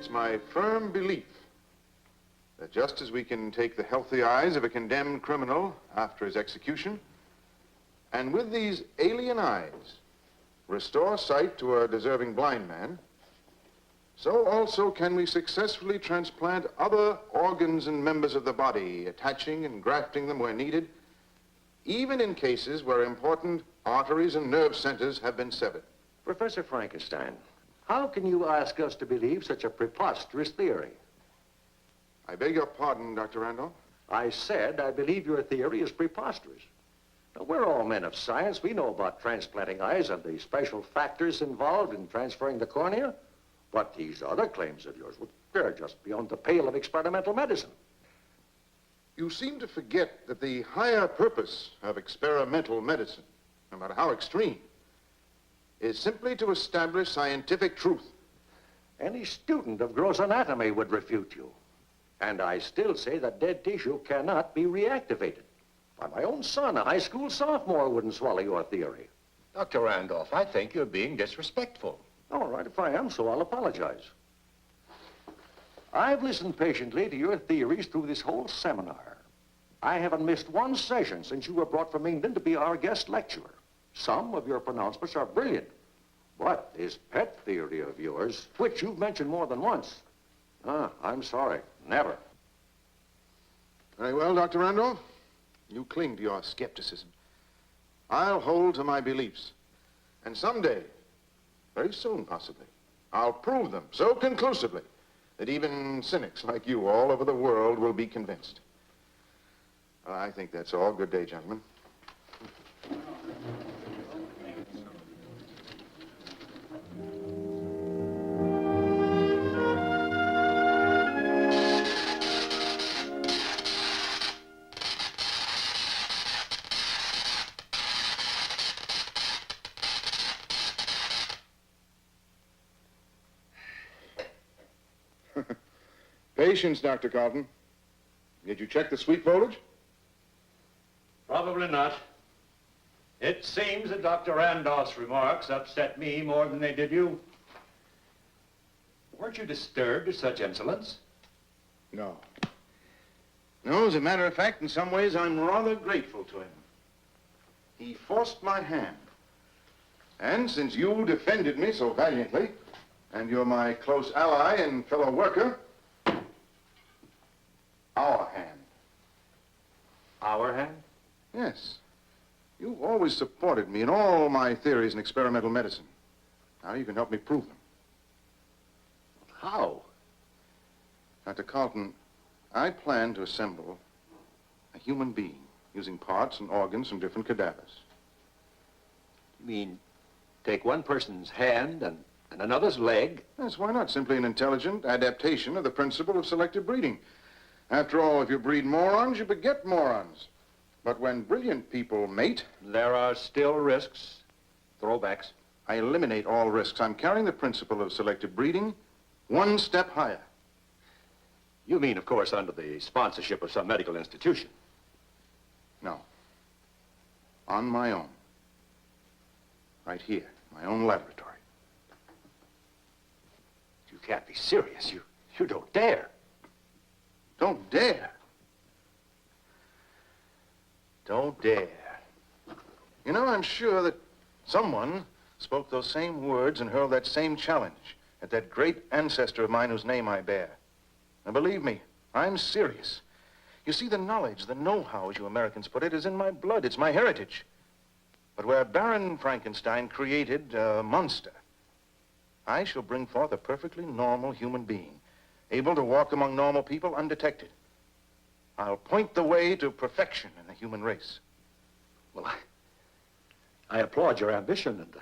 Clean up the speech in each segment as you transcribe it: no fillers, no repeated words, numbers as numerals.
It's my firm belief that just as we can take the healthy eyes of a condemned criminal after his execution, and with these alien eyes restore sight to a deserving blind man, so also can we successfully transplant other organs and members of the body, attaching and grafting them where needed, even in cases where important arteries and nerve centers have been severed. Professor Frankenstein, how can you ask us to believe such a preposterous theory? I beg your pardon, Dr. Randolph. I said I believe your theory is preposterous. Now, we're all men of science. We know about transplanting eyes and the special factors involved in transferring the cornea. But these other claims of yours, well, they're just beyond the pale of experimental medicine. You seem to forget that the higher purpose of experimental medicine, no matter how extreme, is simply to establish scientific truth. Any student of gross anatomy would refute you. And I still say that dead tissue cannot be reactivated. Why, my own son, a high school sophomore, wouldn't swallow your theory. Dr. Randolph, I think you're being disrespectful. All right, if I am, so I'll apologize. I've listened patiently to your theories through this whole seminar. I haven't missed one session since you were brought from England to be our guest lecturer. Some of your pronouncements are brilliant. But this pet theory of yours, which you've mentioned more than once, I'm sorry, never. Very well, Dr. Randolph. You cling to your skepticism. I'll hold to my beliefs. And someday, very soon possibly, I'll prove them so conclusively that even cynics like you all over the world will be convinced. I think that's all. Good day, gentlemen. Patience, Dr. Carlton. Did you check the sweet foliage? Probably not. It seems that Dr. Randolph's remarks upset me more than they did you. Weren't you disturbed at such insolence? No. No, as a matter of fact, in some ways, I'm rather grateful to him. He forced my hand. And since you defended me so valiantly, and you're my close ally and fellow worker, our hand. Our hand? Yes. You've always supported me in all my theories in experimental medicine. Now you can help me prove them. How? Dr. Carlton, I plan to assemble a human being using parts and organs from different cadavers. You mean take one person's hand and another's leg? Yes, why not? Simply an intelligent adaptation of the principle of selective breeding. After all, if you breed morons, you beget morons. But when brilliant people mate... There are still risks, throwbacks. I eliminate all risks. I'm carrying the principle of selective breeding one step higher. You mean, of course, under the sponsorship of some medical institution? No. On my own. Right here, my own laboratory. You can't be serious. You don't dare. Don't dare. Don't dare. You know, I'm sure that someone spoke those same words and hurled that same challenge at that great ancestor of mine whose name I bear. And believe me, I'm serious. You see, the knowledge, the know-how, as you Americans put it, is in my blood. It's my heritage. But where Baron Frankenstein created a monster, I shall bring forth a perfectly normal human being, able to walk among normal people undetected. I'll point the way to perfection in the human race. Well, I applaud your ambition and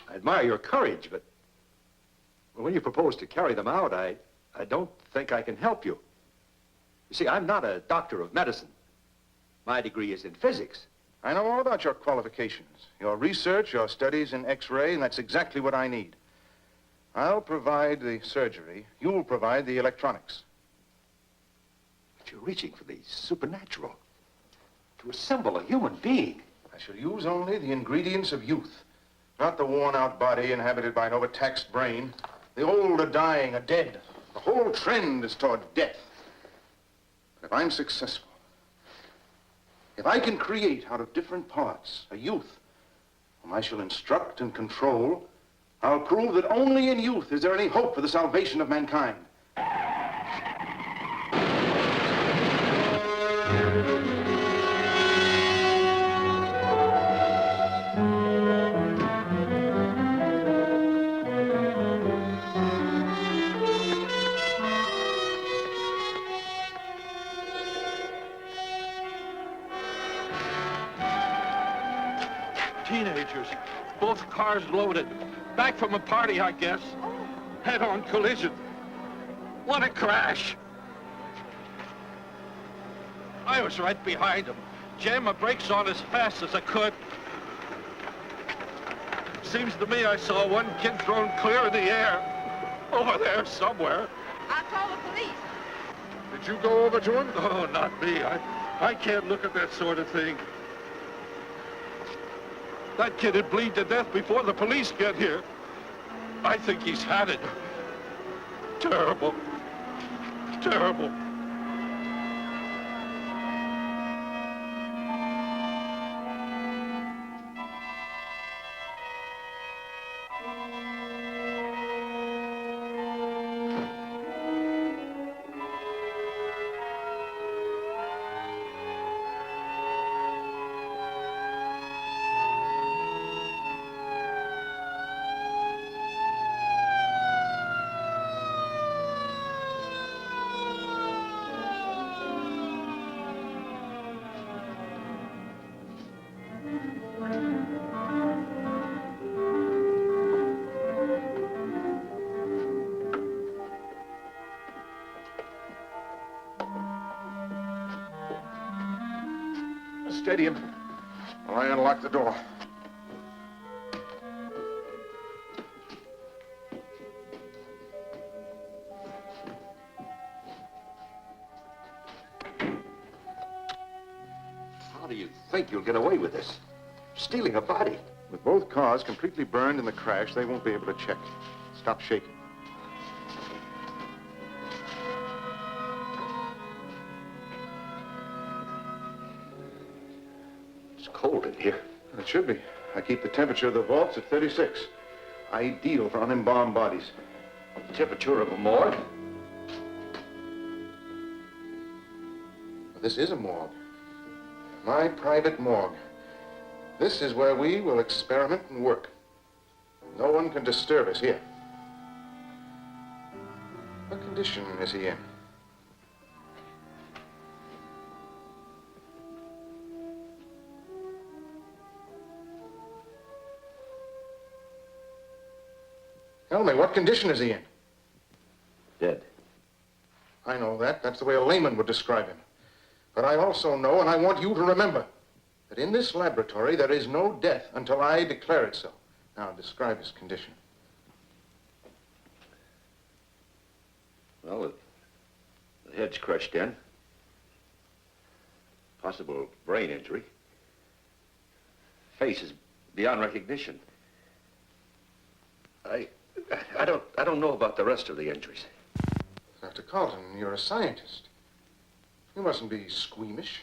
I admire your courage, but when you propose to carry them out, I don't think I can help you. You see, I'm not a doctor of medicine. My degree is in physics. I know all about your qualifications, your research, your studies in X-ray, and that's exactly what I need. I'll provide the surgery. You'll provide the electronics. But you're reaching for the supernatural. To assemble a human being. I shall use only the ingredients of youth, not the worn-out body inhabited by an overtaxed brain. The old are dying, are dead. The whole trend is toward death. But if I'm successful, if I can create out of different parts a youth whom I shall instruct and control, I'll prove that only in youth is there any hope for the salvation of mankind. Teenagers, both cars loaded. Back from a party, I guess. Head-on collision. What a crash. I was right behind them. Jammed my brakes on as fast as I could. Seems to me I saw one kid thrown clear in the air. Over there somewhere. I'll call the police. Did you go over to him? Oh, not me. I can't look at that sort of thing. That kid would bleed to death before the police get here. I think he's had it. Terrible. Terrible. Steady him while I unlock the door. How do you think you'll get away with this? Stealing a body. With both cars completely burned in the crash, they won't be able to check. Stop shaking. It's cold in here. It should be. I keep the temperature of the vaults at 36. Ideal for unembalmed bodies. Temperature of a morgue? This is a morgue. My private morgue. This is where we will experiment and work. No one can disturb us here. What condition is he in? Tell me, what condition is he in? Dead. I know that. That's the way a layman would describe him. But I also know, and I want you to remember, that in this laboratory there is no death until I declare it so. Now, describe his condition. Well, the head's crushed in. Possible brain injury. Face is beyond recognition. I don't know about the rest of the injuries. Dr. Carlton, you're a scientist. You mustn't be squeamish.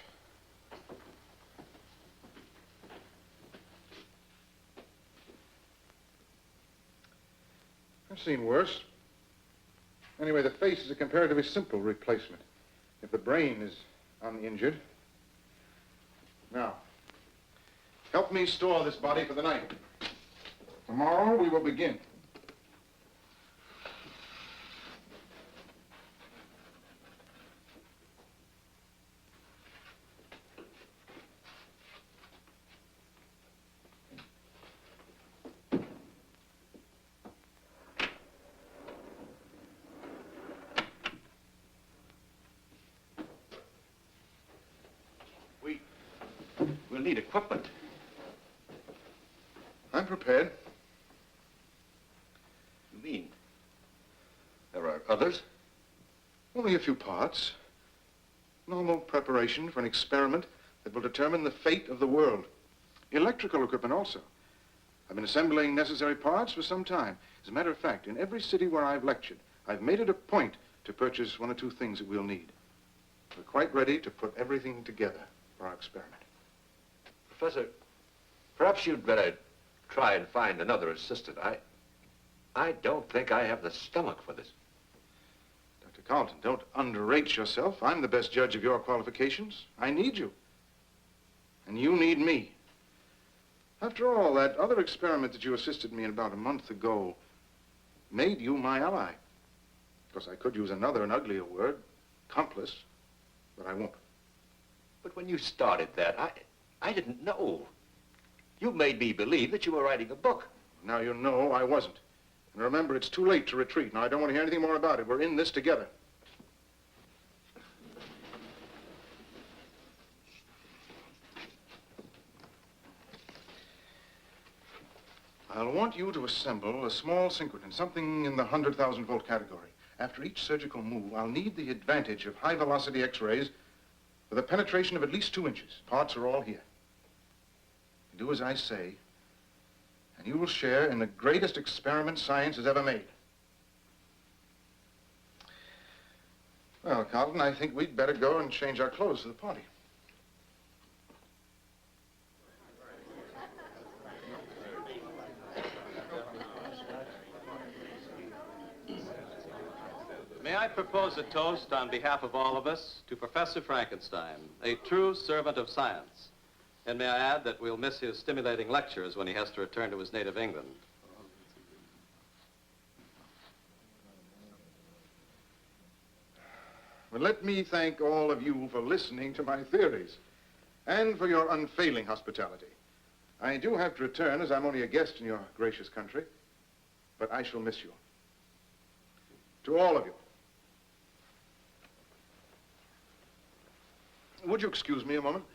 I've seen worse. Anyway, the face is a comparatively simple replacement. If the brain is uninjured. Now, help me store this body for the night. Tomorrow we will begin. We'll need equipment. I'm prepared. You mean there are others? Only a few parts. Normal preparation for an experiment that will determine the fate of the world. Electrical equipment also. I've been assembling necessary parts for some time. As a matter of fact, in every city where I've lectured, I've made it a point to purchase one or two things that we'll need. We're quite ready to put everything together for our experiment. Professor, perhaps you'd better try and find another assistant. I don't think I have the stomach for this. Dr. Carlton, don't underrate yourself. I'm the best judge of your qualifications. I need you. And you need me. After all, that other experiment that you assisted me in about a month ago made you my ally. Of course, I could use another and uglier word, accomplice, but I won't. But when you started that, I didn't know. You made me believe that you were writing a book. Now you know I wasn't. And remember, it's too late to retreat. Now, I don't want to hear anything more about it. We're in this together. I'll want you to assemble a small synchrotron, something in the 100,000-volt category. After each surgical move, I'll need the advantage of high-velocity X-rays with a penetration of at least 2 inches. Parts are all here. You do as I say, and you will share in the greatest experiment science has ever made. Well, Carlton, I think we'd better go and change our clothes for the party. May I propose a toast on behalf of all of us to Professor Frankenstein, a true servant of science. And may I add that we'll miss his stimulating lectures when he has to return to his native England. Well, let me thank all of you for listening to my theories and for your unfailing hospitality. I do have to return, as I'm only a guest in your gracious country, but I shall miss you. To all of you. Would you excuse me a moment?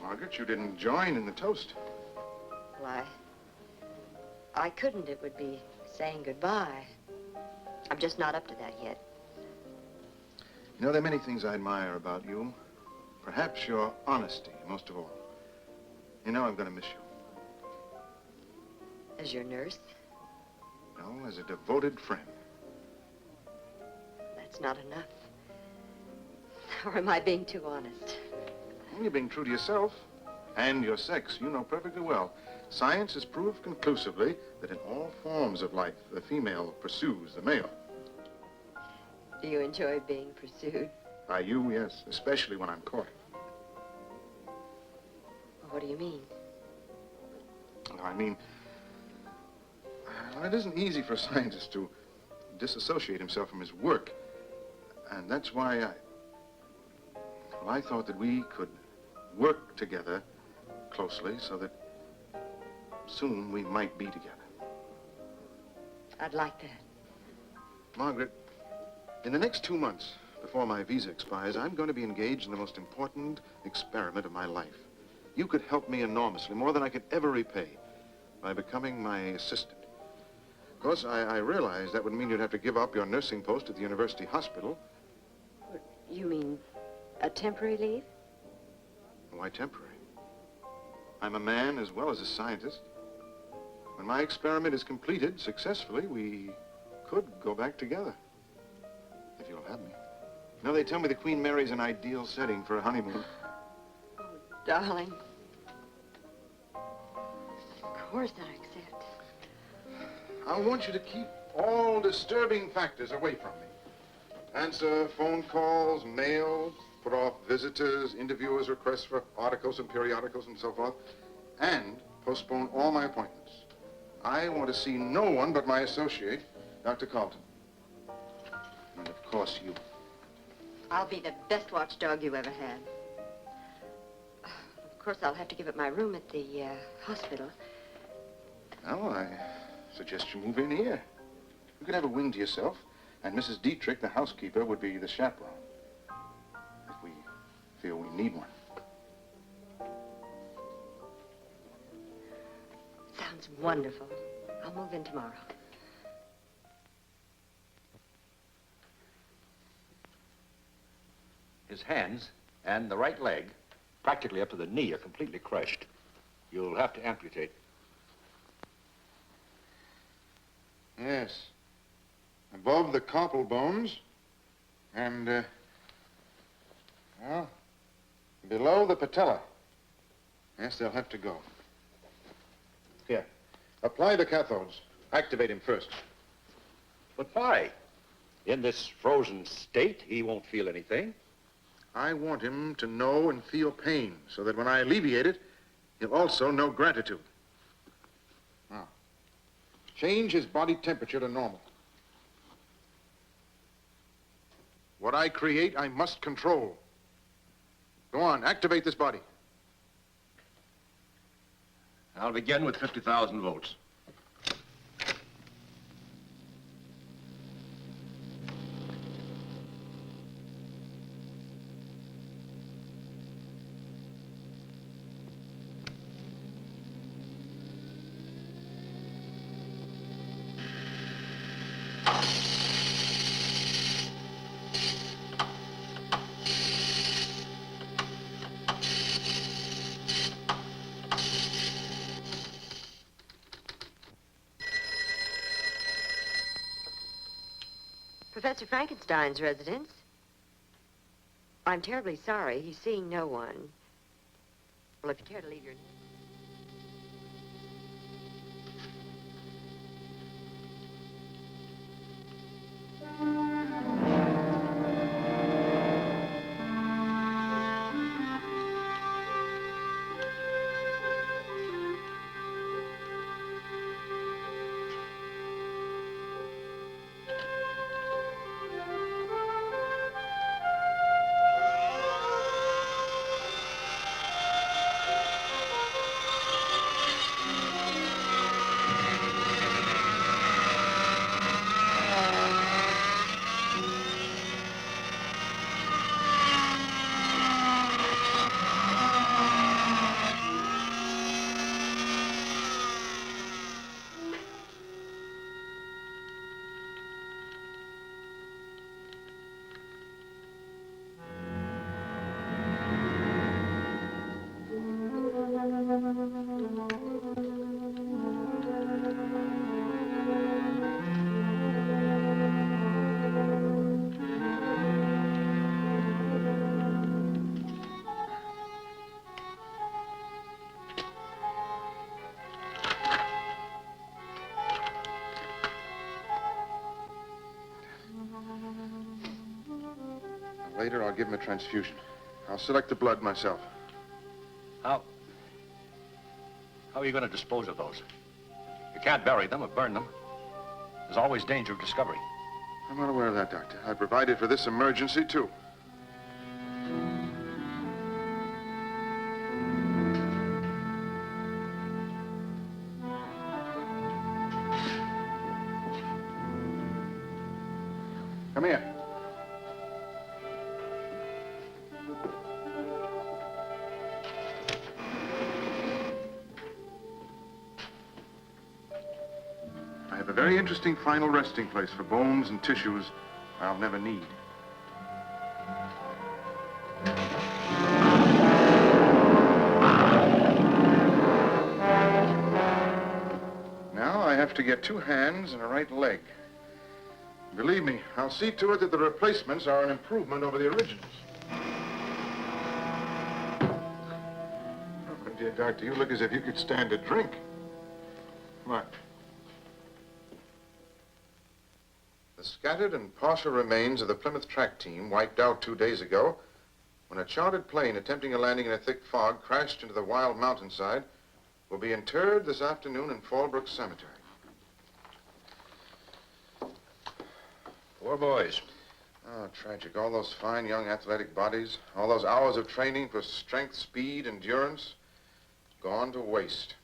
Margaret, you didn't join in the toast. Well, I couldn't. It would be saying goodbye. I'm just not up to that yet. You know, there are many things I admire about you. Perhaps your honesty, most of all. You know I'm going to miss you. As your nurse? No, as a devoted friend. That's not enough. Or am I being too honest? You're being true to yourself and your sex. You know perfectly well. Science has proved conclusively that in all forms of life, the female pursues the male. Do you enjoy being pursued? By you, yes, especially when I'm caught. What do you mean? I mean, it isn't easy for a scientist to disassociate himself from his work. And that's why I thought that we could work together closely so that soon we might be together. I'd like that. Margaret, in the next 2 months, before my visa expires, I'm going to be engaged in the most important experiment of my life. You could help me enormously, more than I could ever repay, by becoming my assistant. Of course, I realize that would mean you'd have to give up your nursing post at the university hospital. You mean a temporary leave? Why temporary? I'm a man as well as a scientist. When my experiment is completed successfully, we could go back together. If you'll have me. You know, they tell me the Queen Mary's an ideal setting for a honeymoon. Oh, darling. Of course I accept. I want you to keep all disturbing factors away from me. Answer phone calls, mail, put off visitors, interviewers' requests for articles and periodicals and so forth, and postpone all my appointments. I want to see no one but my associate, Dr. Carlton. And of course, you. I'll be the best watchdog you ever had. Of course, I'll have to give up my room at the hospital. Well, I suggest you move in here. You could have a wing to yourself, and Mrs. Dietrich, the housekeeper, would be the chaperone. If we feel we need one. Sounds wonderful. I'll move in tomorrow. His hands And the right leg, practically up to the knee, are completely crushed. You'll have to amputate. Yes. Above the carpal bones and, well, below the patella. Yes, they'll have to go. Here, apply the cathodes. Activate him first. But why? In this frozen state, he won't feel anything. I want him to know and feel pain so that when I alleviate it, he'll also know gratitude. Now, change his body temperature to normal. What I create, I must control. Go on, activate this body. I'll begin with 50,000 volts. Professor Frankenstein's residence. I'm terribly sorry. He's seeing no one. Well, if you care to leave your name. Later, I'll give him a transfusion. I'll select the blood myself. How are you going to dispose of those? You can't bury them or burn them. There's always danger of discovery. I'm not aware of that, Doctor. I provided for this emergency, too. Come here. I have a very interesting final resting place for bones and tissues I'll never need. Now I have to get 2 hands and a right leg. Believe me, I'll see to it that the replacements are an improvement over the originals. Oh, my dear doctor, you look as if you could stand a drink. Come on. The scattered and partial remains of the Plymouth track team wiped out 2 days ago when a chartered plane attempting a landing in a thick fog crashed into the wild mountainside will be interred this afternoon in Fallbrook Cemetery. Poor boys. Oh, tragic. All those fine young athletic bodies, all those hours of training for strength, speed, endurance, gone to waste.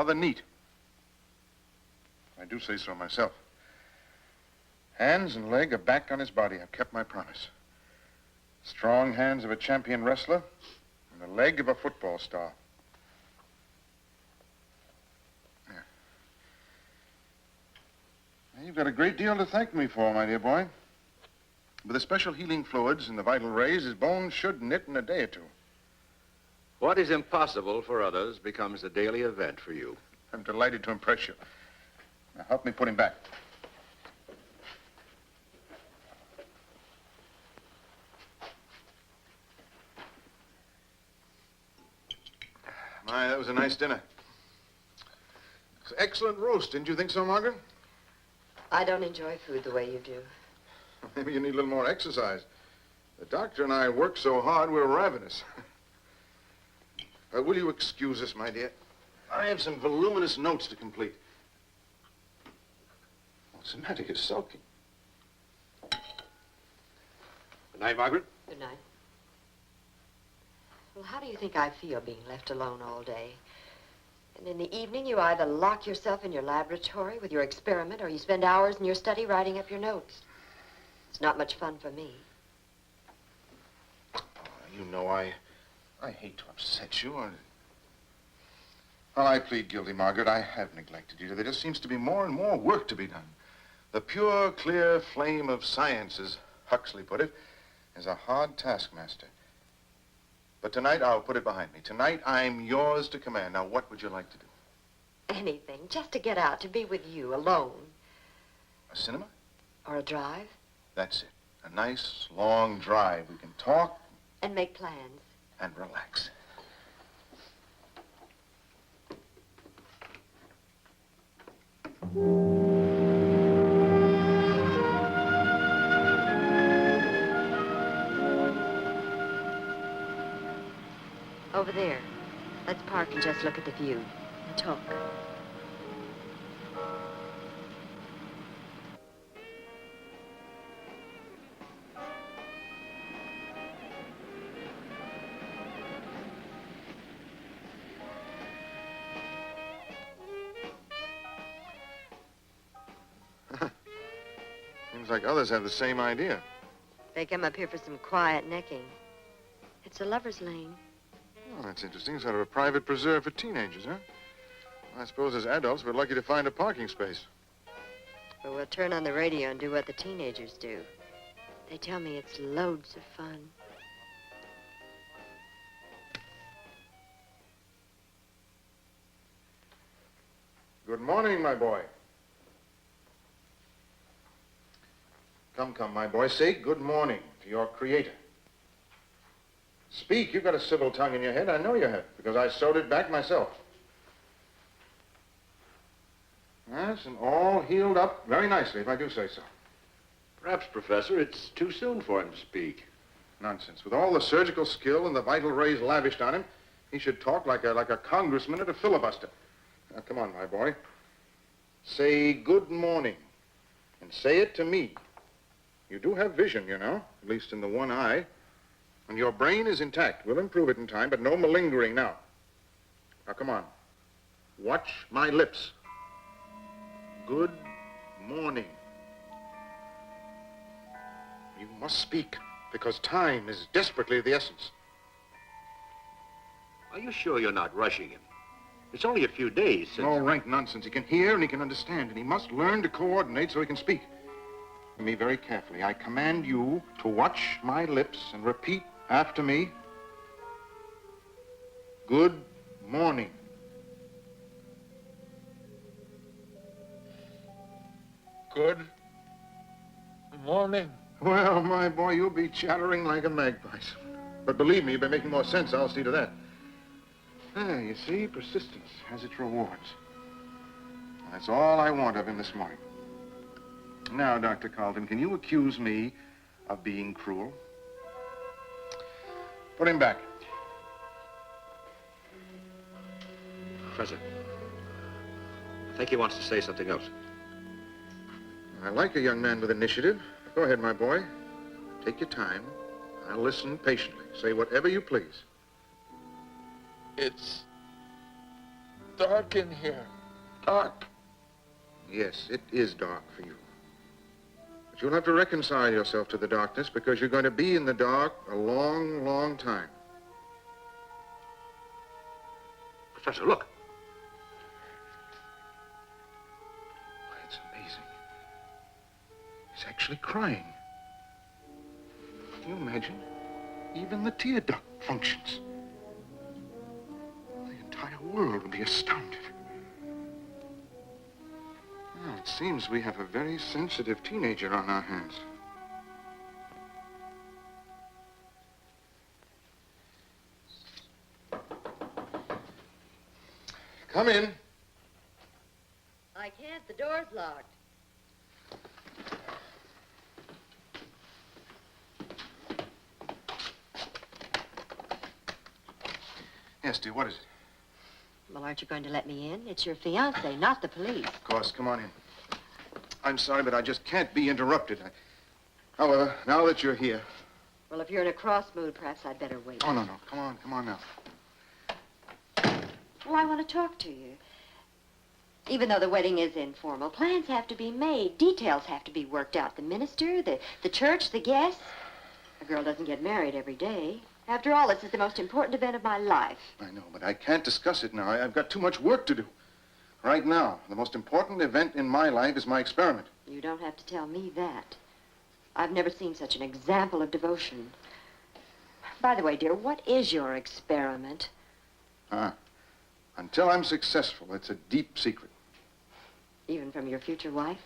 rather neat. I do say so myself. Hands and leg are back on his body. I've kept my promise. Strong hands of a champion wrestler and the leg of a football star. There. Now, you've got a great deal to thank me for, my dear boy. With the special healing fluids and the vital rays, his bones should knit in a day or two. What is impossible for others becomes a daily event for you. I'm delighted to impress you. Now, help me put him back. My, that was a nice dinner. It's excellent roast, didn't you think so, Margaret? I don't enjoy food the way you do. Maybe you need a little more exercise. The doctor and I work so hard, we're ravenous. Will you excuse us, my dear? I have some voluminous notes to complete. What's the matter? You're sulking. Good night, Margaret. Good night. Well, how do you think I feel being left alone all day? And in the evening, you either lock yourself in your laboratory with your experiment or you spend hours in your study writing up your notes. It's not much fun for me. You know, I hate to upset you. Well, I plead guilty, Margaret. I have neglected you. There just seems to be more and more work to be done. The pure, clear flame of science, as Huxley put it, is a hard taskmaster. But tonight, I'll put it behind me. Tonight, I'm yours to command. Now, what would you like to do? Anything, just to get out, to be with you, alone. A cinema? Or a drive. That's it. A nice, long drive. We can talk. And make plans. And relax. Over there. Let's park and just look at the view and talk. Seems like others have the same idea. They come up here for some quiet necking. It's a lover's lane. Oh, that's interesting. Sort of a private preserve for teenagers, huh? I suppose as adults, we're lucky to find a parking space. But we'll turn on the radio and do what the teenagers do. They tell me it's loads of fun. Good morning, my boy. Come, my boy. Say good morning to your creator. Speak. You've got a civil tongue in your head. I know you have, because I sewed it back myself. Yes, and all healed up very nicely, if I do say so. Perhaps, Professor, it's too soon for him to speak. Nonsense. With all the surgical skill and the vital rays lavished on him, he should talk like a congressman at a filibuster. Now, come on, my boy. Say good morning, and say it to me. You do have vision, you know, at least in the one eye. And your brain is intact. We'll improve it in time, but no malingering now. Now, come on. Watch my lips. Good morning. You must speak, because time is desperately the essence. Are you sure you're not rushing him? It's only a few days since... No rank nonsense. He can hear and he can understand, and he must learn to coordinate so he can speak. Hear me very carefully. I command you to watch my lips and repeat after me. Good morning. Good morning. Well, my boy, you'll be chattering like a magpie soon. But believe me, you'll be making more sense. I'll see to that. Ah, you see, persistence has its rewards. That's all I want of him this morning. Now, Dr. Carlton, can you accuse me of being cruel? Put him back. Professor, I think he wants to say something else. I like a young man with initiative. Go ahead, my boy. Take your time. I'll listen patiently. Say whatever you please. It's dark in here. Dark. Yes, it is dark for you. But you'll have to reconcile yourself to the darkness because you're going to be in the dark a long, long time. Professor, look. Why, it's amazing. He's actually crying. Can you imagine? Even the tear duct functions. The entire world will be astounded. Well, it seems we have a very sensitive teenager on our hands. Come in. I can't. The door's locked. Yes, dear, what is it? Well, aren't you going to let me in? It's your fiancé, not the police. Of course, come on in. I'm sorry, but I just can't be interrupted. However, now that you're here... Well, if you're in a cross mood, perhaps I'd better wait. Oh, no. Come on now. Well, I want to talk to you. Even though the wedding is informal, plans have to be made. Details have to be worked out. The minister, the church, the guests. A girl doesn't get married every day. After all, this is the most important event of my life. I know, but I can't discuss it now. I've got too much work to do. Right now, the most important event in my life is my experiment. You don't have to tell me that. I've never seen such an example of devotion. By the way, dear, what is your experiment? Until I'm successful, it's a deep secret. Even from your future wife?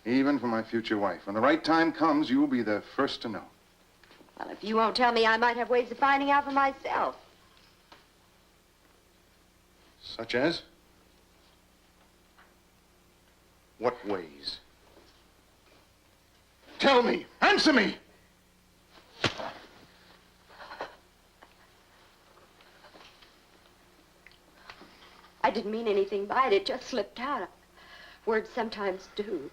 Even from my future wife. When the right time comes, you'll be the first to know. Well, if you won't tell me, I might have ways of finding out for myself. Such as? What ways? Tell me! Answer me! I didn't mean anything by it. It just slipped out. Words sometimes do.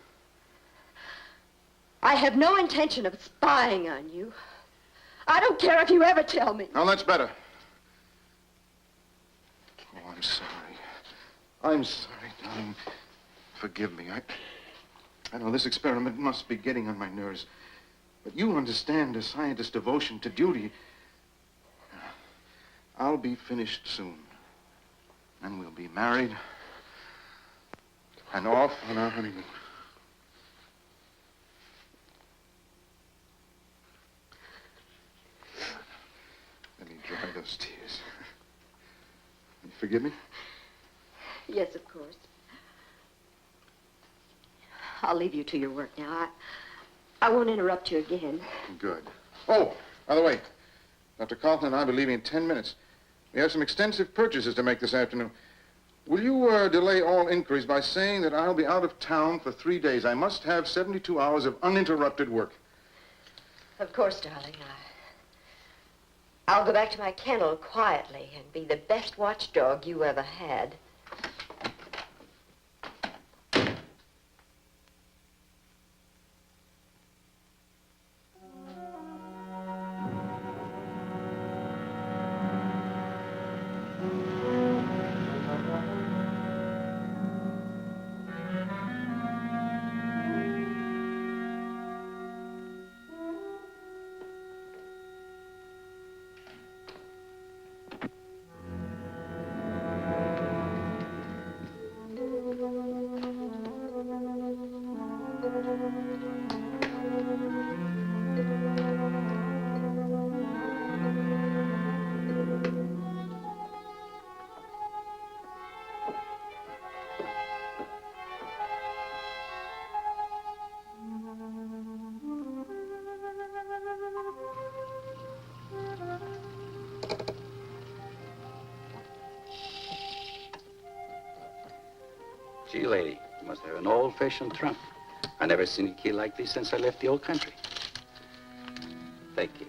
I have no intention of spying on you. I don't care if you ever tell me. Now, that's better. Oh, I'm sorry. I'm sorry, darling. Forgive me. I know this experiment must be getting on my nerves. But you understand a scientist's devotion to duty. I'll be finished soon. And we'll be married and off on our honeymoon. Let me dry those tears. You forgive me? Yes, of course. I'll leave you to your work now. I won't interrupt you again. Good. Oh, by the way, Dr. Kaufman and I will be leaving in 10 minutes. We have some extensive purchases to make this afternoon. Will you delay all inquiries by saying that I'll be out of town for 3 days? I must have 72 hours of uninterrupted work. Of course, darling. I'll go back to my kennel quietly and be the best watchdog you ever had. Gee, lady, you must have an old-fashioned trunk. I never seen a key like this since I left the old country. Thank you.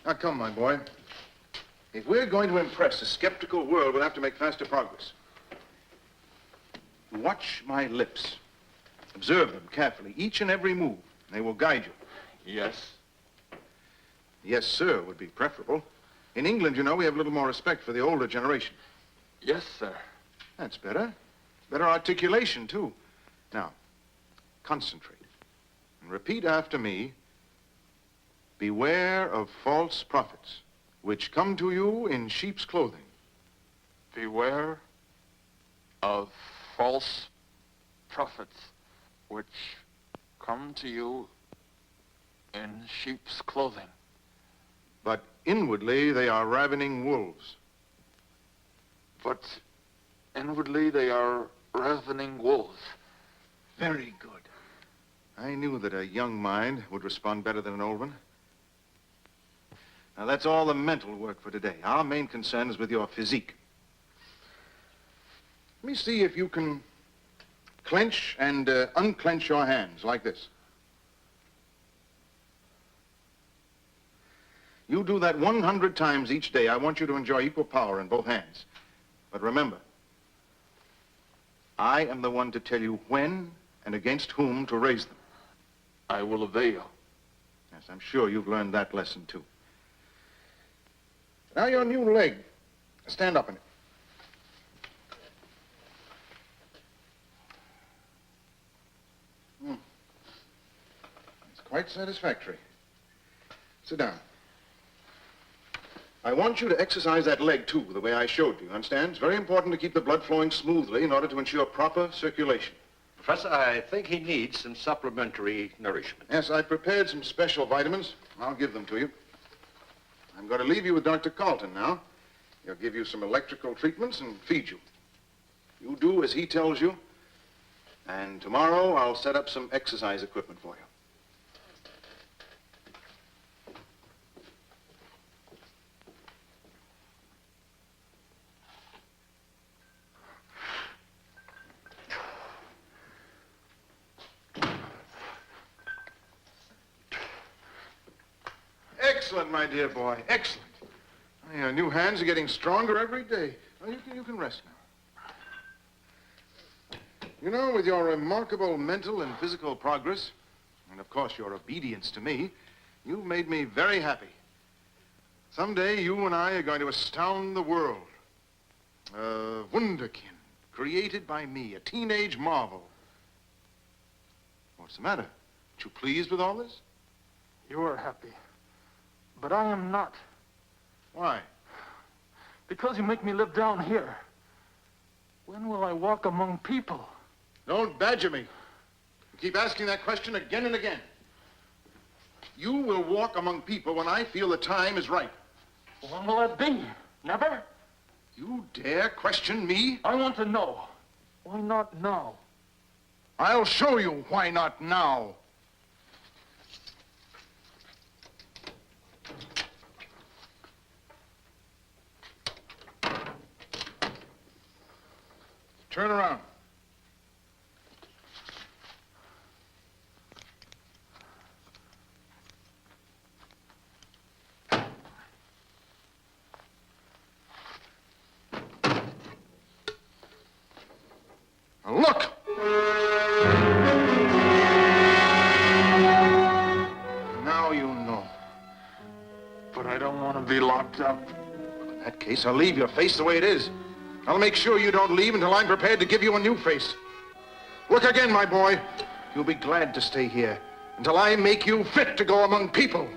Now, come, my boy. If we're going to impress a skeptical world, we'll have to make faster progress. Watch my lips. Observe them carefully, each and every move. They will guide you. Yes. Yes, sir, would be preferable. In England, you know, we have a little more respect for the older generation. Yes, sir. That's better. Better articulation, too. Now, concentrate. And repeat after me. Beware of false prophets, which come to you in sheep's clothing. Beware of false prophets, which come to you in sheep's clothing. But inwardly, they are ravening wolves. But inwardly they are ravening wolves. Very good. I knew that a young mind would respond better than an old one. Now, that's all the mental work for today. Our main concern is with your physique. Let me see if you can clench and unclench your hands like this. You do that 100 times each day. I want you to enjoy equal power in both hands. But remember, I am the one to tell you when and against whom to raise them. I will obey you. Yes, I'm sure you've learned that lesson, too. Now your new leg. Stand up in it. It's quite satisfactory. Sit down. I want you to exercise that leg, too, the way I showed you. Understand? It's very important to keep the blood flowing smoothly in order to ensure proper circulation. Professor, I think he needs some supplementary nourishment. Yes, I prepared some special vitamins. I'll give them to you. I'm going to leave you with Dr. Carlton now. He'll give you some electrical treatments and feed you. You do as he tells you. And tomorrow I'll set up some exercise equipment for you. Excellent, my dear boy. Excellent. Your new hands are getting stronger every day. Well, you can rest now. You know, with your remarkable mental and physical progress, and of course your obedience to me, you've made me very happy. Someday you and I are going to astound the world. A wunderkind, created by me, a teenage marvel. What's the matter? Aren't you pleased with all this? You are happy, but I am not. Why? Because you make me live down here. When will I walk among people? Don't badger me. You keep asking that question again and again. You will walk among people when I feel the time is right. When will that be? Never? You dare question me? I want to know. Why not now? I'll show you why not now. Turn around. Now look! Now you know. But I don't want to be locked up. In that case, I'll leave your face the way it is. I'll make sure you don't leave until I'm prepared to give you a new face. Look again, my boy. You'll be glad to stay here until I make you fit to go among people.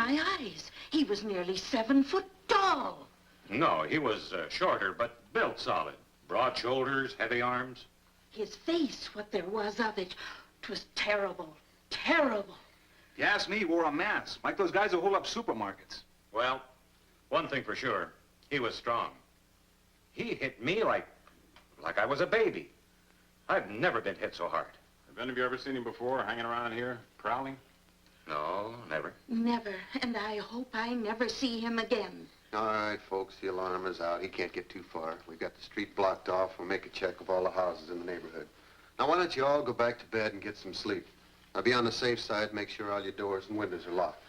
my eyes. He was nearly 7 foot tall. No, he was shorter, but built solid. Broad shoulders, heavy arms. His face, what there was of it, 'twas terrible, terrible. If you ask me, he wore a mask, like those guys who hold up supermarkets. Well, one thing for sure, he was strong. He hit me like I was a baby. I've never been hit so hard. Have any of you ever seen him before, hanging around here, prowling? No, never. Never, and I hope I never see him again. All right, folks, the alarm is out. He can't get too far. We've got the street blocked off. We'll make a check of all the houses in the neighborhood. Now, why don't you all go back to bed and get some sleep? Now, be on the safe side. Make sure all your doors and windows are locked.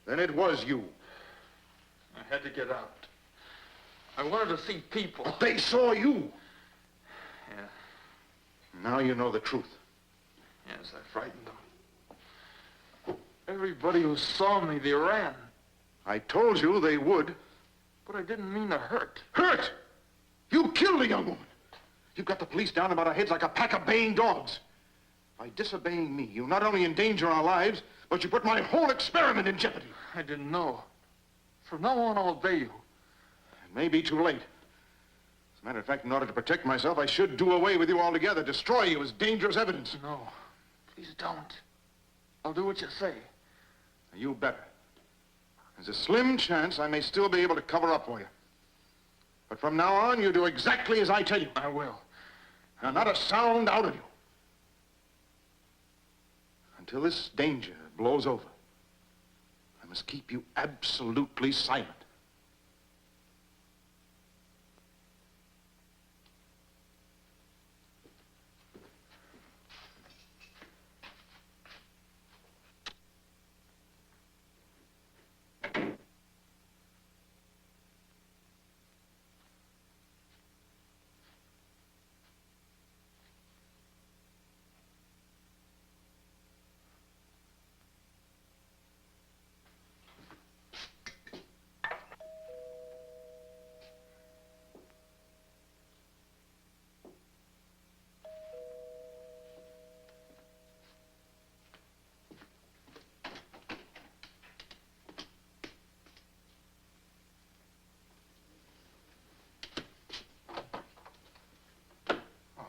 Then it was you. I had to get out. I wanted to see people. But they saw you. Yeah, Now you know the truth. yes, I frightened them. Everybody who saw me, they ran. I told you they would. But I didn't mean to hurt. Hurt! You killed a young woman. You've got the police down about our heads like a pack of baying dogs. By disobeying me, you not only endanger our lives, but you put my whole experiment in jeopardy. I didn't know. From now on, I'll obey you. It may be too late. As a matter of fact, in order to protect myself, I should do away with you altogether, destroy you as dangerous evidence. No, please don't. I'll do what you say. You better. There's a slim chance I may still be able to cover up for you. But from now on, you do exactly as I tell you. I will. Now, not a sound out of you. Until this danger blows over, I must keep you absolutely silent.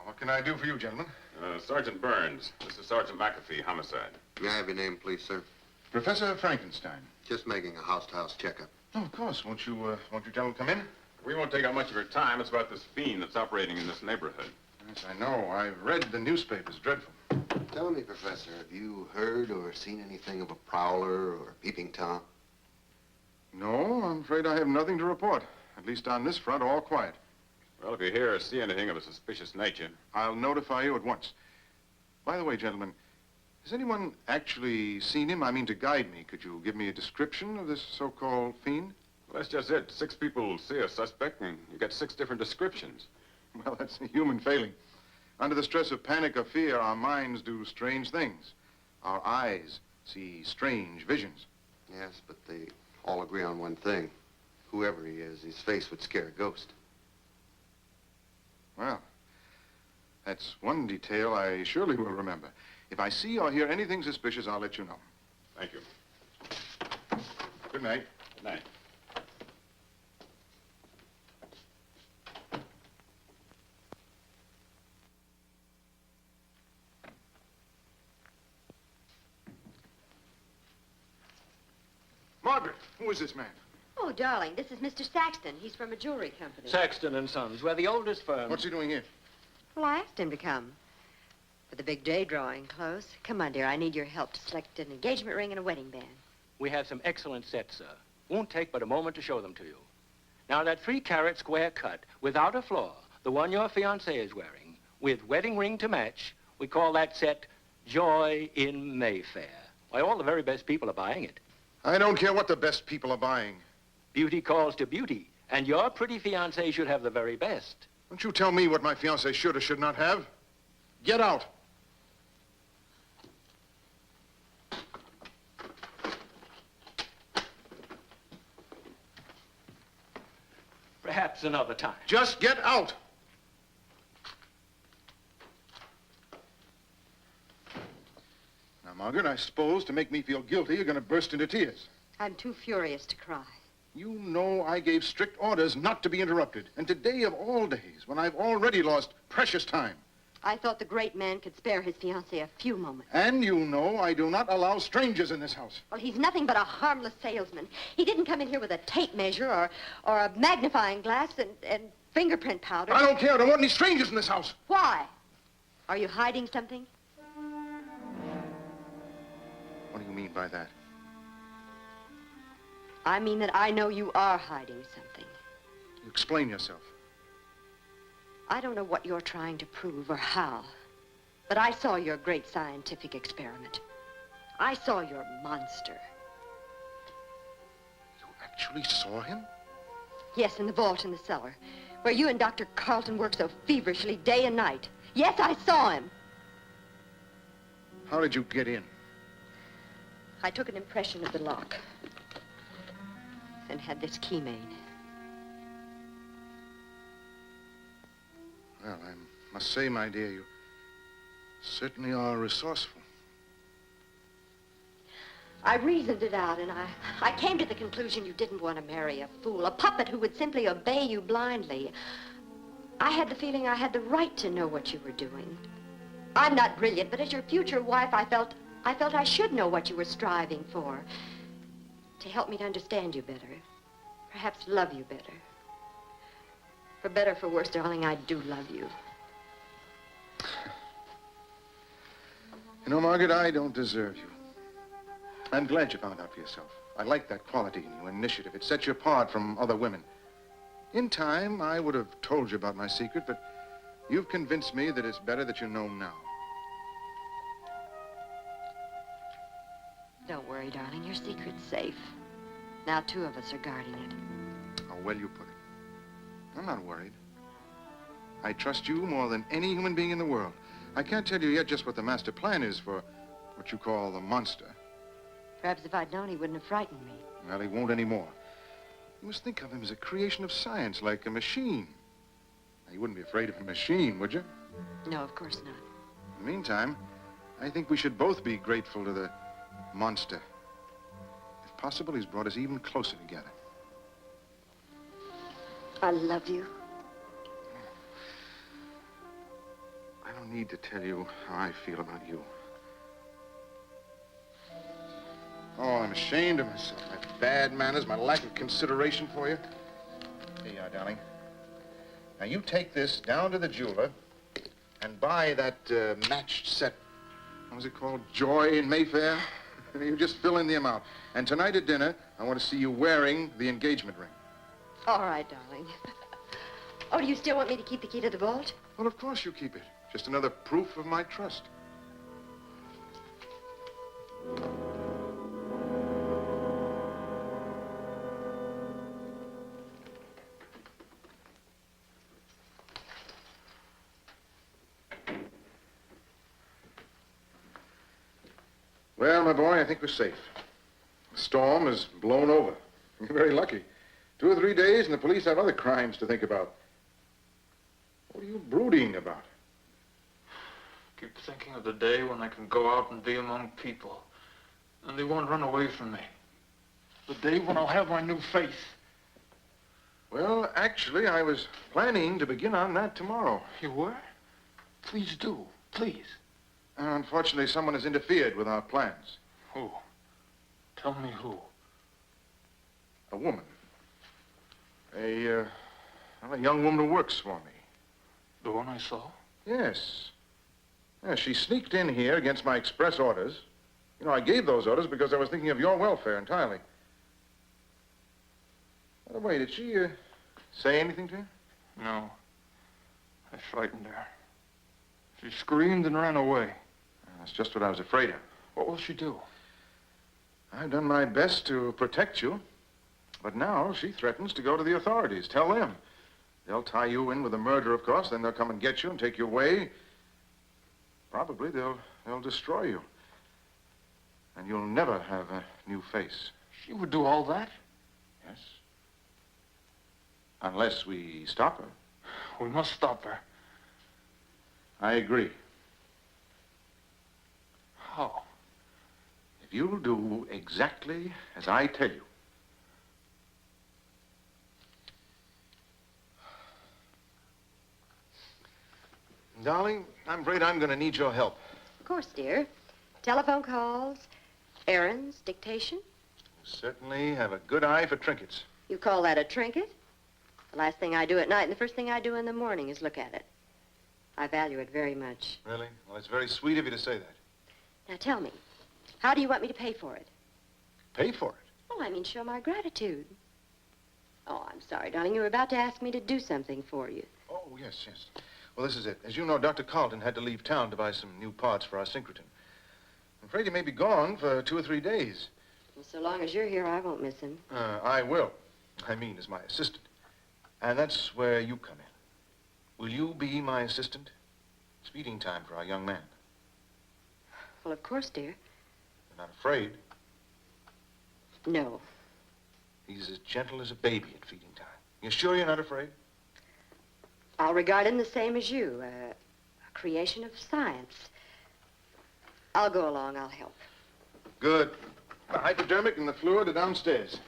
What can I do for you, gentlemen? Sergeant Burns. This is Sergeant McAfee, homicide. May I have your name, please, sir? Professor Frankenstein. Just making a house-to-house checkup. Oh, of course. Won't you gentlemen come in? We won't take up much of your time. It's about this fiend that's operating in this neighborhood. Yes, I know. I've read the newspapers. Dreadful. Tell me, Professor, have you heard or seen anything of a prowler or a peeping Tom? No, I'm afraid I have nothing to report. At least on this front, all quiet. Well, if you hear or see anything of a suspicious nature... I'll notify you at once. By the way, gentlemen, has anyone actually seen him? I mean, to guide me. Could you give me a description of this so-called fiend? Well, that's just it. 6 people see a suspect, and you get 6 different descriptions. Well, that's a human failing. Under the stress of panic or fear, our minds do strange things. Our eyes see strange visions. Yes, but they all agree on one thing. Whoever he is, his face would scare a ghost. Well, that's one detail I surely will remember. If I see or hear anything suspicious, I'll let you know. Thank you. Good night. Good night. Margaret, who is this man? Oh, darling, this is Mr. Saxton. He's from a jewelry company. Saxton and Sons. We're the oldest firm. What's he doing here? Well, I asked him to come. But the big day drawing close. Come on, dear. I need your help to select an engagement ring and a wedding band. We have some excellent sets, sir. Won't take but a moment to show them to you. Now, that 3-carat square cut, without a flaw, the one your fiancée is wearing, with wedding ring to match, we call that set Joy in Mayfair. Why, all the very best people are buying it. I don't care what the best people are buying. Beauty calls to beauty, and your pretty fiancée should have the very best. Don't you tell me what my fiancée should or should not have. Get out. Perhaps another time. Just get out. Now, Margaret, I suppose to make me feel guilty, you're going to burst into tears. I'm too furious to cry. You know I gave strict orders not to be interrupted. And today of all days, when I've already lost precious time. I thought the great man could spare his fiancée a few moments. And you know I do not allow strangers in this house. Well, he's nothing but a harmless salesman. He didn't come in here with a tape measure or a magnifying glass and fingerprint powder. I don't care. I don't want any strangers in this house. Why? Are you hiding something? What do you mean by that? I mean that I know you are hiding something. You explain yourself. I don't know what you're trying to prove or how, but I saw your great scientific experiment. I saw your monster. You actually saw him? Yes, in the vault in the cellar, where you and Dr. Carlton work so feverishly day and night. Yes, I saw him. How did you get in? I took an impression of the lock and had this key made. Well, I must say, my dear, you certainly are resourceful. I reasoned it out, and I came to the conclusion you didn't want to marry a fool, a puppet who would simply obey you blindly. I had the feeling I had the right to know what you were doing. I'm not brilliant, but as your future wife, I felt I should know what you were striving for. To help me to understand you better. Perhaps love you better. For better or for worse, darling, I do love you. You know, Margaret, I don't deserve you. I'm glad you found out for yourself. I like that quality in you, initiative. It sets you apart from other women. In time, I would have told you about my secret, but you've convinced me that it's better that you know now. Don't worry, darling. Your secret's safe. Now 2 of us are guarding it. How well you put it. I'm not worried. I trust you more than any human being in the world. I can't tell you yet just what the master plan is for what you call the monster. Perhaps if I'd known, he wouldn't have frightened me. Well, he won't anymore. You must think of him as a creation of science, like a machine. Now, you wouldn't be afraid of a machine, would you? No, of course not. In the meantime, I think we should both be grateful to the monster. If possible, he's brought us even closer together. I love you. I don't need to tell you how I feel about you. Oh, I'm ashamed of myself. My bad manners, my lack of consideration for you. Here you are, darling. Now, you take this down to the jeweler and buy that matched set. What was it called? Joy in Mayfair? You just fill in the amount. And tonight at dinner, I want to see you wearing the engagement ring. All right, darling. Oh, do you still want me to keep the key to the vault? Well, of course you keep it. Just another proof of my trust. Well, my boy, I think we're safe. The storm is blown over. You're very lucky. 2 or 3 days, and the police have other crimes to think about. What are you brooding about? Keep thinking of the day when I can go out and be among people, and they won't run away from me. The day when I'll have my new faith. Well, actually, I was planning to begin on that tomorrow. You were? Please do. Please. Unfortunately, someone has interfered with our plans. Who? Tell me who. A woman. A young woman who works for me. The one I saw? Yes. Yeah, she sneaked in here against my express orders. You know, I gave those orders because I was thinking of your welfare entirely. By the way, did she say anything to you? No. I frightened her. She screamed and ran away. That's just what I was afraid of. What will she do? I've done my best to protect you, but now she threatens to go to the authorities. Tell them. They'll tie you in with a murder, of course, then they'll come and get you and take you away. Probably they'll destroy you. And you'll never have a new face. She would do all that? Yes. Unless we stop her. We must stop her. I agree. How? If you'll do exactly as I tell you. Darling, I'm afraid I'm going to need your help. Of course, dear. Telephone calls, errands, dictation. You certainly have a good eye for trinkets. You call that a trinket? The last thing I do at night and the first thing I do in the morning is look at it. I value it very much. Really? Well, it's very sweet of you to say that. Now tell me, how do you want me to pay for it? Pay for it? Oh, I mean show my gratitude. Oh, I'm sorry, darling. You were about to ask me to do something for you. Oh, yes, yes. Well, this is it. As you know, Dr. Carlton had to leave town to buy some new parts for our synchrotron. I'm afraid he may be gone for 2 or 3 days. Well, so long as you're here, I won't miss him. I will. I mean, as my assistant. And that's where you come in. Will you be my assistant? It's feeding time for our young man. Well, of course, dear. You're not afraid? No. He's as gentle as a baby at feeding time. You're sure you're not afraid? I'll regard him the same as you, a creation of science. I'll go along. I'll help. Good. The hypodermic and the fluid are downstairs.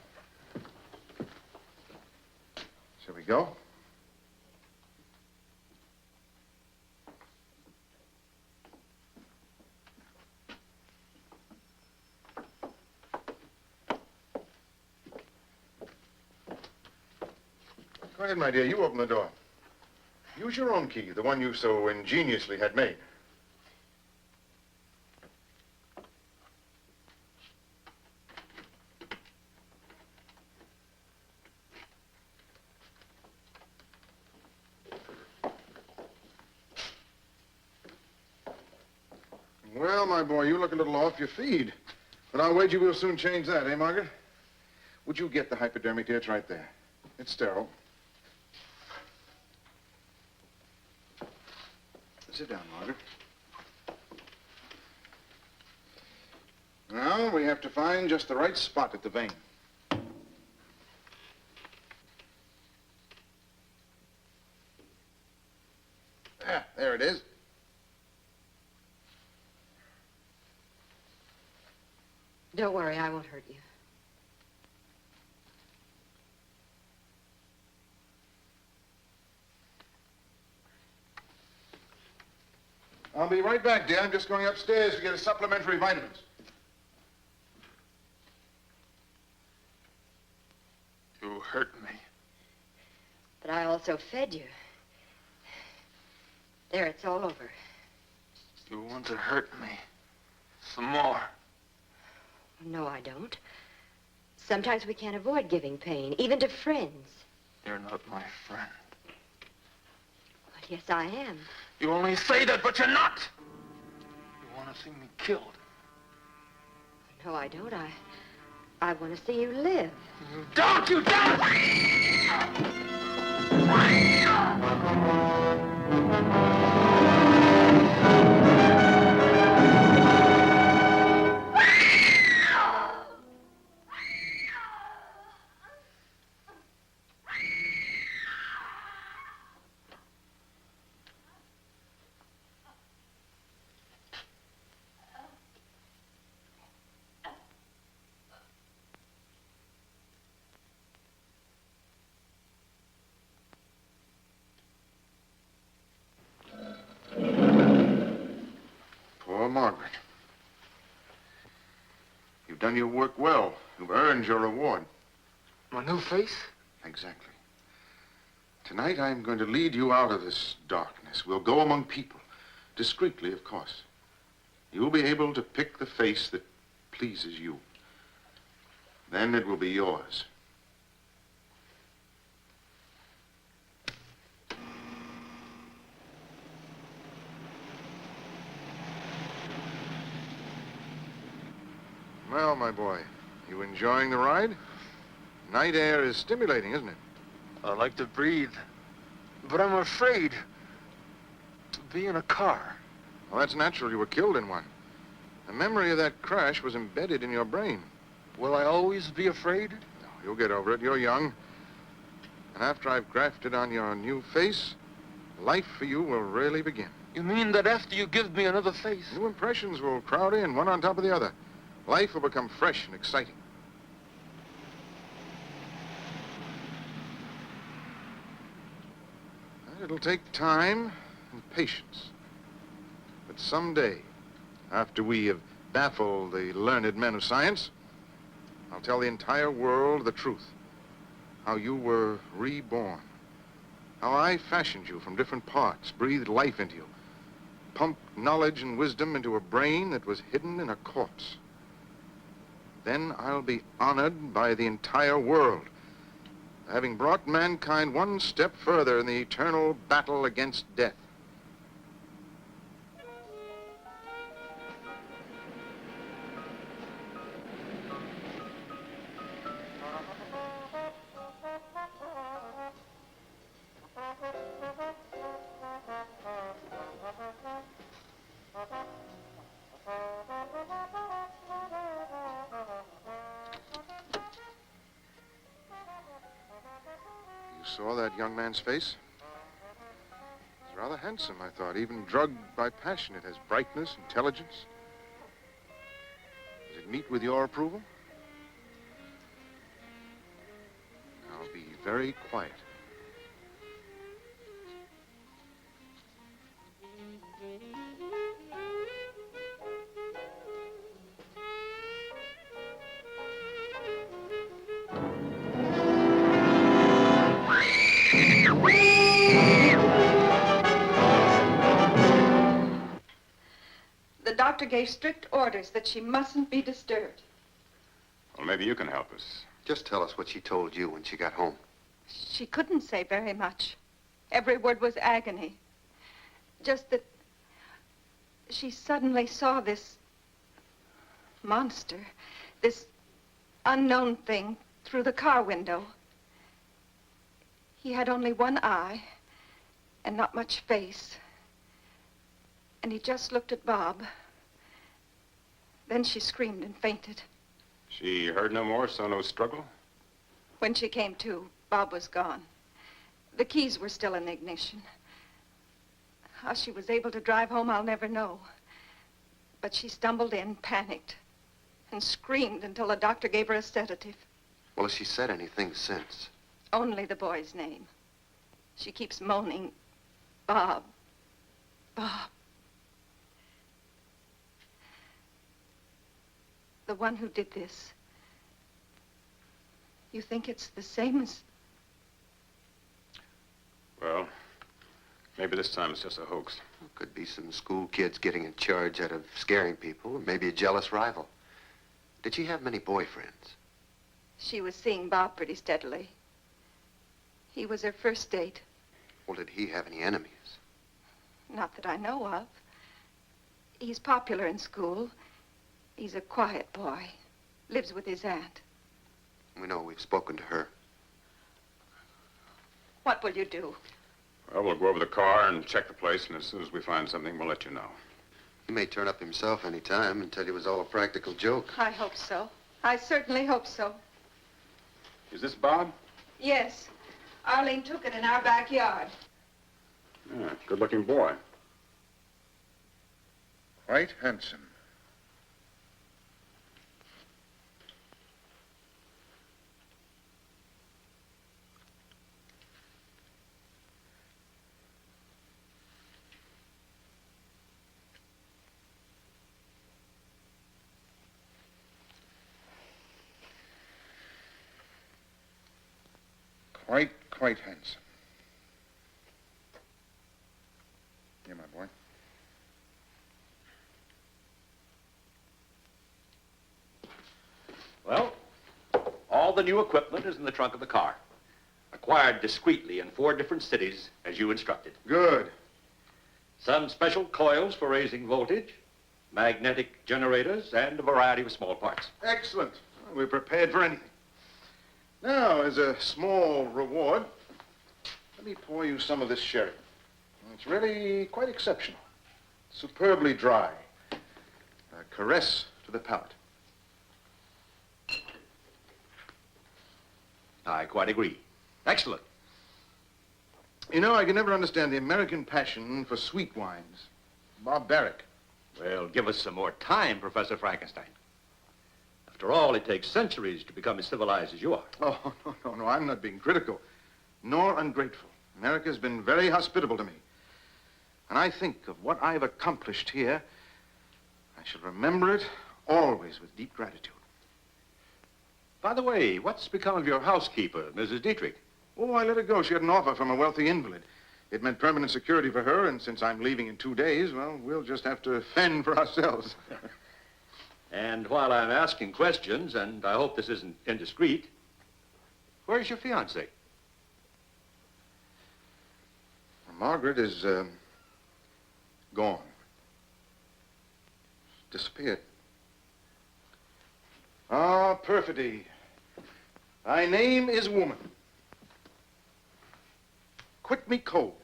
Shall we go? Go ahead, my dear. You open the door. Use your own key, the one you so ingeniously had made. Well, my boy, you look a little off your feed. But I'll wager we'll soon change that, eh, Margaret? Would you get the hypodermic here? It's right there. It's sterile. Sit down, Margaret. Now, we have to find just the right spot at the vein. There it is. Don't worry, I won't hurt you. I'll be right back, dear. I'm just going upstairs to get a supplementary vitamins. You hurt me. But I also fed you. There, it's all over. You want to hurt me. Some more. No, I don't. Sometimes we can't avoid giving pain, even to friends. You're not my friend. Well, yes, I am. You only say that, but you're not. You want to see me killed. No, I don't. I want to see you live. You don't! You don't! Poor Margaret. You've done your work well. You've earned your reward. My new face? Exactly. Tonight, I'm going to lead you out of this darkness. We'll go among people. Discreetly, of course. You'll be able to pick the face that pleases you. Then it will be yours. Well, my boy, you enjoying the ride? Night air is stimulating, isn't it? I like to breathe, but I'm afraid to be in a car. Well, that's natural. You were killed in one. The memory of that crash was embedded in your brain. Will I always be afraid? No, you'll get over it. You're young. And after I've grafted on your new face, life for you will really begin. You mean that after you give me another face? New impressions will crowd in, one on top of the other. Life will become fresh and exciting. It'll take time and patience. But someday, after we have baffled the learned men of science, I'll tell the entire world the truth. How you were reborn. How I fashioned you from different parts, breathed life into you, pumped knowledge and wisdom into a brain that was hidden in a corpse. Then I'll be honored by the entire world, having brought mankind one step further in the eternal battle against death. Saw that young man's face? He's rather handsome, I thought. Even drugged by passion, it has brightness, intelligence. Does it meet with your approval? I'll be very quiet. The doctor gave strict orders that she mustn't be disturbed. Well, maybe you can help us. Just tell us what she told you when she got home. She couldn't say very much. Every word was agony. Just that she suddenly saw this monster, this unknown thing through the car window. He had only one eye and not much face. And he just looked at Bob. Then she screamed and fainted. She heard no more, saw no struggle? When she came to, Bob was gone. The keys were still in the ignition. How she was able to drive home, I'll never know. But she stumbled in, panicked, and screamed until the doctor gave her a sedative. Well, has she said anything since? Only the boy's name. She keeps moaning, Bob, Bob. The one who did this, you think it's the same as... Well, maybe this time it's just a hoax. Could be some school kids getting in charge out of scaring people, or maybe a jealous rival. Did she have many boyfriends? She was seeing Bob pretty steadily. He was her first date. Well, did he have any enemies? Not that I know of. He's popular in school. He's a quiet boy. Lives with his aunt. We know we've spoken to her. What will you do? Well, we'll go over the car and check the place, and as soon as we find something, we'll let you know. He may turn up himself any time and tell you it was all a practical joke. I hope so. I certainly hope so. Is this Bob? Yes. Arlene took it in our backyard. Yeah, good-looking boy. Quite handsome. Quite handsome. Here, my boy. Well, all the new equipment is in the trunk of the car. Acquired discreetly in 4 different cities, as you instructed. Good. Some special coils for raising voltage. magnetic generators, and a variety of small parts. Excellent. Well, we're prepared for anything. Now, as a small reward, let me pour you some of this sherry. It's really quite exceptional. Superbly dry. A caress to the palate. I quite agree. Excellent. You know, I can never understand the American passion for sweet wines. Barbaric. Well, give us some more time, Professor Frankenstein. After all, it takes centuries to become as civilized as you are. Oh, no, I'm not being critical, nor ungrateful. America's been very hospitable to me. And I think of what I've accomplished here, I shall remember it always with deep gratitude. By the way, what's become of your housekeeper, Mrs. Dietrich? Oh, I let her go. She had an offer from a wealthy invalid. It meant permanent security for her, and since I'm leaving in 2 days, well, we'll just have to fend for ourselves. And while I'm asking questions, and I hope this isn't indiscreet, where's your fiancée? Margaret is, gone. Disappeared. Ah, perfidy. Thy name is woman. Quit me cold.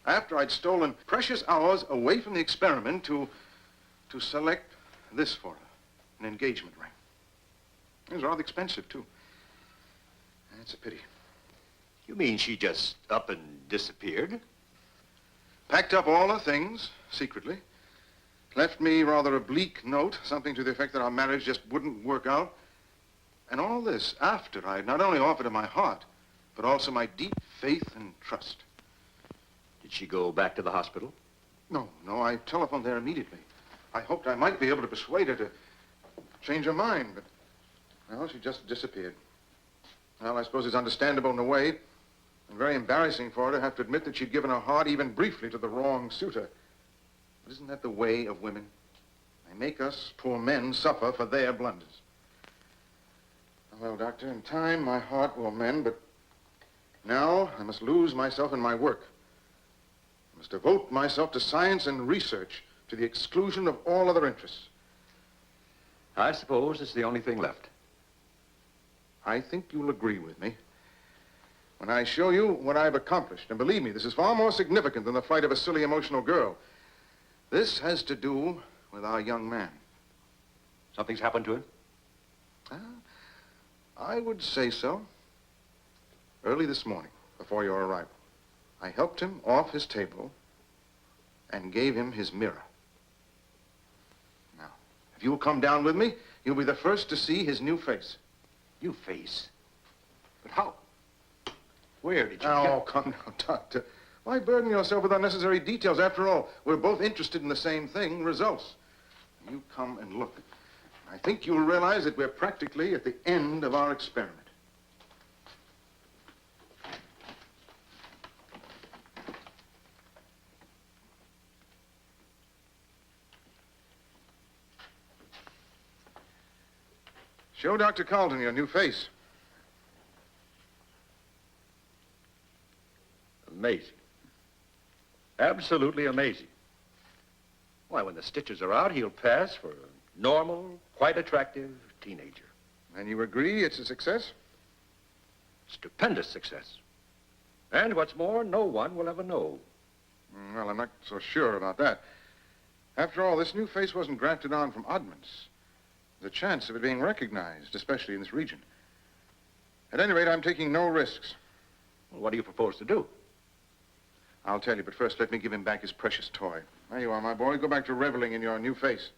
After I'd stolen precious hours away from the experiment to select this for her, an engagement ring. It was rather expensive, too. It's a pity. You mean she just up and disappeared? Packed up all her things, secretly. Left me rather a bleak note, something to the effect that our marriage just wouldn't work out. And all this after I'd not only offered her my heart, but also my deep faith and trust. Did she go back to the hospital? No, I telephoned there immediately. I hoped I might be able to persuade her to change her mind, but, well, she just disappeared. Well, I suppose it's understandable in a way, and very embarrassing for her to have to admit that she'd given her heart even briefly to the wrong suitor. But isn't that the way of women? They make us poor men suffer for their blunders. Well, Doctor, in time my heart will mend, but now I must lose myself in my work. I must devote myself to science and research to the exclusion of all other interests. I suppose it's the only thing left. I think you'll agree with me when I show you what I've accomplished. And believe me, this is far more significant than the flight of a silly, emotional girl. This has to do with our young man. Something's happened to him? I would say so. Early this morning, before your arrival, I helped him off his table and gave him his mirror. Now, if you'll come down with me, you'll be the first to see his new face. New face? But how? Where did you Oh, come now, Doctor. Why burden yourself with unnecessary details? After all, we're both interested in the same thing, results. You come and look. I think you'll realize that we're practically at the end of our experiment. Show Dr. Carlton your new face. Amazing. Absolutely amazing. Why, when the stitches are out, he'll pass for a normal, quite attractive teenager. And you agree it's a success? Stupendous success. And what's more, no one will ever know. Well, I'm not so sure about that. After all, this new face wasn't grafted on from oddments. There's a chance of it being recognized, especially in this region. At any rate, I'm taking no risks. Well, what do you propose to do? I'll tell you, but first let me give him back his precious toy. There you are, my boy. Go back to reveling in your new face.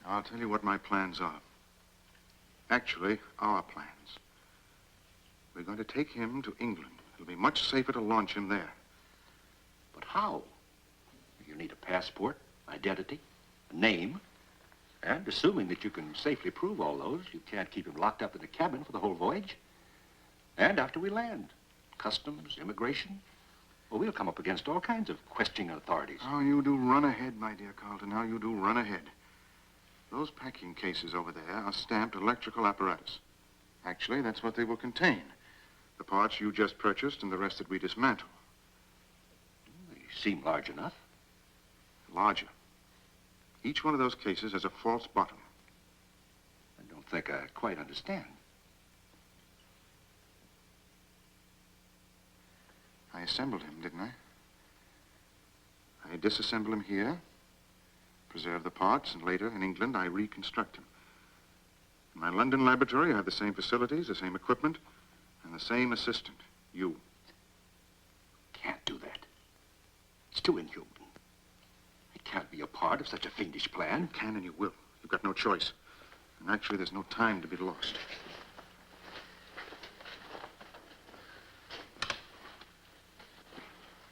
I'll tell you what my plans are. Actually, our plans. We're going to take him to England. It'll be much safer to launch him there. But how? You need a passport, identity, a name, and assuming that you can safely prove all those, you can't keep him locked up in the cabin for the whole voyage. And after we land, customs, immigration, well, we'll come up against all kinds of questioning authorities. Oh, you do run ahead, my dear Carlton. Now you do run ahead. Those packing cases over there are stamped electrical apparatus. Actually, that's what they will contain. The parts you just purchased and the rest that we dismantle. They seem large enough. Larger. Each one of those cases has a false bottom. I don't think I quite understand. I assembled him, didn't I? I disassemble him here, preserve the parts, and later, in England, I reconstruct him. In my London laboratory, I have the same facilities, the same equipment, and the same assistant, you. Can't do that. It's too inhuman. I can't be a part of such a fiendish plan. You can and you will. You've got no choice. And actually, there's no time to be lost.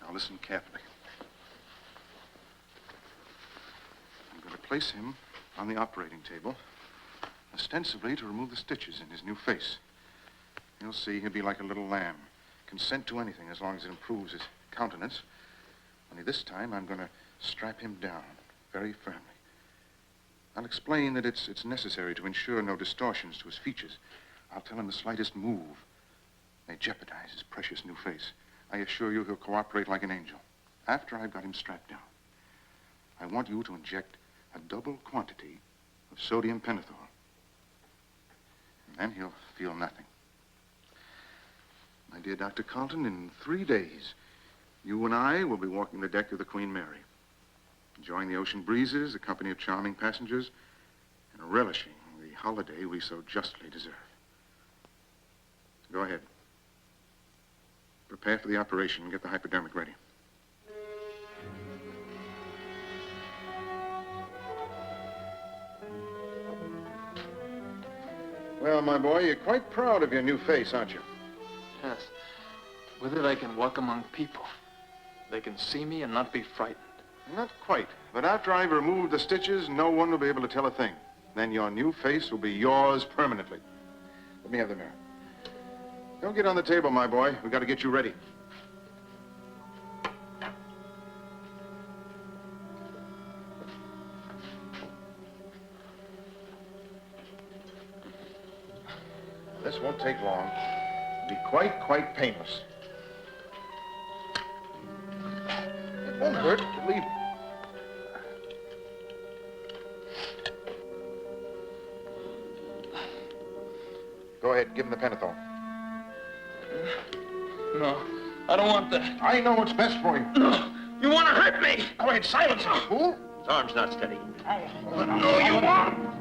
Now listen carefully. I'm going to place him on the operating table, ostensibly to remove the stitches in his new face. You'll see he'll be like a little lamb, consent to anything as long as it improves his countenance. Only this time, I'm going to strap him down very firmly. I'll explain that it's necessary to ensure no distortions to his features. I'll tell him the slightest move may jeopardize his precious new face. I assure you he'll cooperate like an angel. After I've got him strapped down, I want you to inject a double quantity of sodium pentothal. And then he'll feel nothing. My dear Dr. Carlton, in 3 days, you and I will be walking the deck of the Queen Mary, enjoying the ocean breezes, the company of charming passengers, and relishing the holiday we so justly deserve. Go ahead. Prepare for the operation and get the hypodermic ready. Well, my boy, you're quite proud of your new face, aren't you? Yes. With it, I can walk among people. They can see me and not be frightened. Not quite. But after I've removed the stitches, no one will be able to tell a thing. Then your new face will be yours permanently. Let me have the mirror. Don't get on the table, my boy. We've got to get you ready. This won't take long. It'll be quite painless. It won't hurt, believe me. Go ahead, give him the pentothal. No, I don't want that. I know what's best for you. No, you want to hurt me. Go ahead, silence him, fool. His arm's not steady. No, you won't.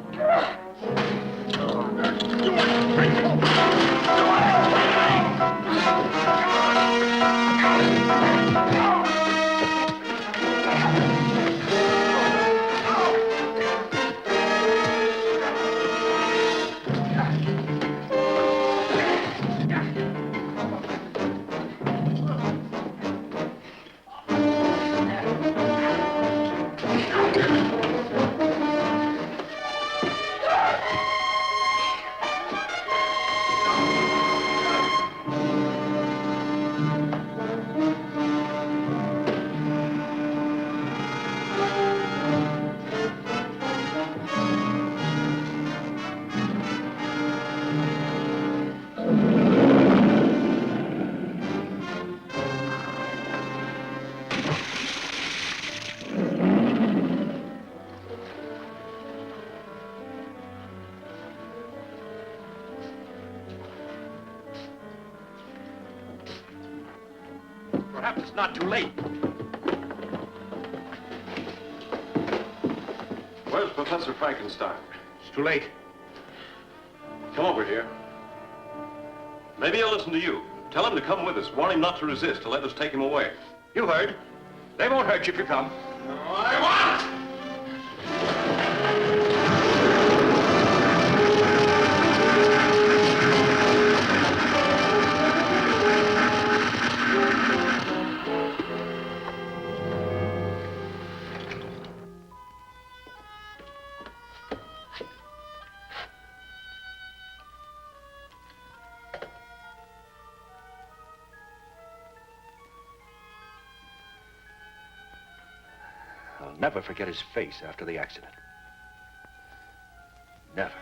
Perhaps it's not too late. Where's Professor Frankenstein? It's too late. Come over here. Maybe he'll listen to you. Tell him to come with us. Warn him not to resist, to let us take him away. You heard. They won't hurt you if you come. I'll never forget his face after the accident. Never.